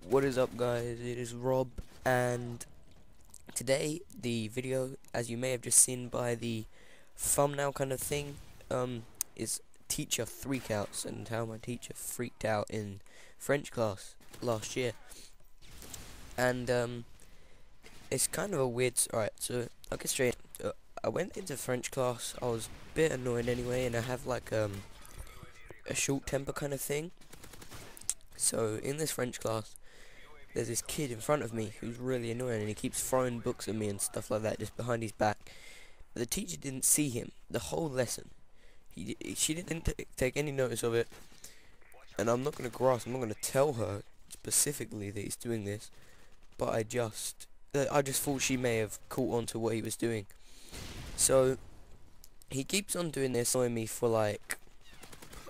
What is up, guys? It is Rob, and today the video, as you may have just seen by the thumbnail kind of thing, is teacher freakouts and how my teacher freaked out in French class last year. And it's kind of a weird. Alright, so I'll get straight. I went into French class. I was a bit annoyed anyway, and I have like a short temper kind of thing. So in this French class, there's this kid in front of me who's really annoying, and he keeps throwing books at me and stuff like that just behind his back. But the teacher didn't see him the whole lesson. She didn't take any notice of it, and I'm not going to grasp. I'm not going to tell her specifically that he's doing this, but I just thought she may have caught on to what he was doing. So he keeps on doing this, annoying me for like,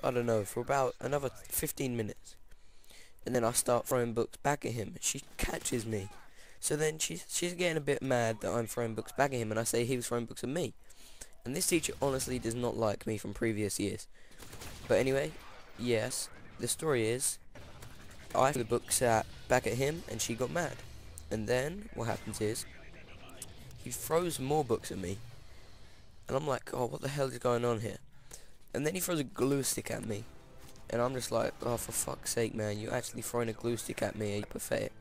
I don't know, for about another 15 minutes. And then I start throwing books back at him, and she catches me. So then she's getting a bit mad that I'm throwing books back at him, and I say he was throwing books at me. And this teacher honestly does not like me from previous years. But anyway, yes, the story is, I threw the books back at him, and she got mad. And then what happens is, he throws more books at me, and I'm like, oh, what the hell is going on here? And then he throws a glue stick at me. And I'm just like, oh, for fuck's sake, man, you're actually throwing a glue stick at me, are you pathetic?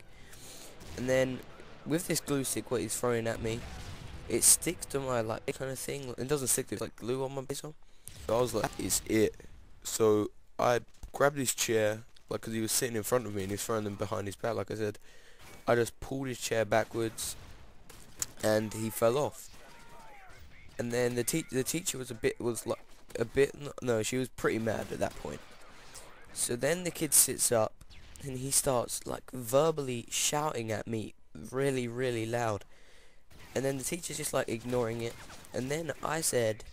And then, with this glue stick, what he's throwing at me, it sticks to my, like, kind of thing. It doesn't stick to, like, glue on my pencil. So I was like, that is it. So I grabbed his chair, like, because he was sitting in front of me and he was throwing them behind his back, like I said. I just pulled his chair backwards, and he fell off. And then the teacher was no, she was pretty mad at that point. So then the kid sits up, and he starts like verbally shouting at me really, really loud. And then the teacher's just like ignoring it. And then I said,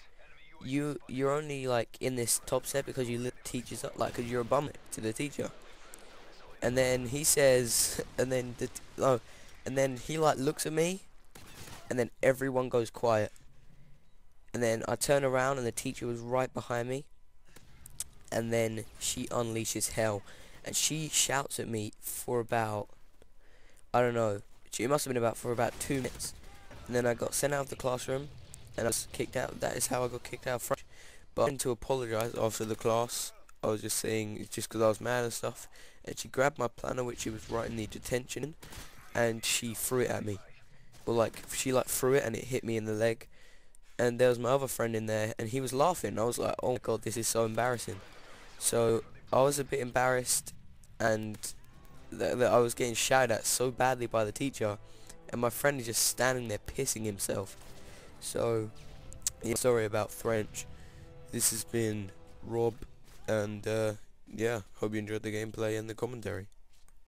you're only like in this top set because you lift teachers up, like, because you're a bum to the teacher. And then he says, and then and then he like looks at me, and then everyone goes quiet. And then I turn around, and the teacher was right behind me. And then she unleashes hell, and she shouts at me for about, I don't know, it must have been for about 2 minutes. And then I got sent out of the classroom, and I was kicked out. That is how I got kicked out of French. But I went to apologise after the class. I was just saying it's just because I was mad and stuff. And she grabbed my planner, which she was writing the detention in, and she threw it at me. Well, like, she like threw it, and it hit me in the leg. And there was my other friend in there, and he was laughing. I was like, oh my god, this is so embarrassing. So I was a bit embarrassed, and that I was getting shouted at so badly by the teacher, and my friend is just standing there pissing himself. So yeah, sorry about French. This has been Rob, and yeah, hope you enjoyed the gameplay and the commentary.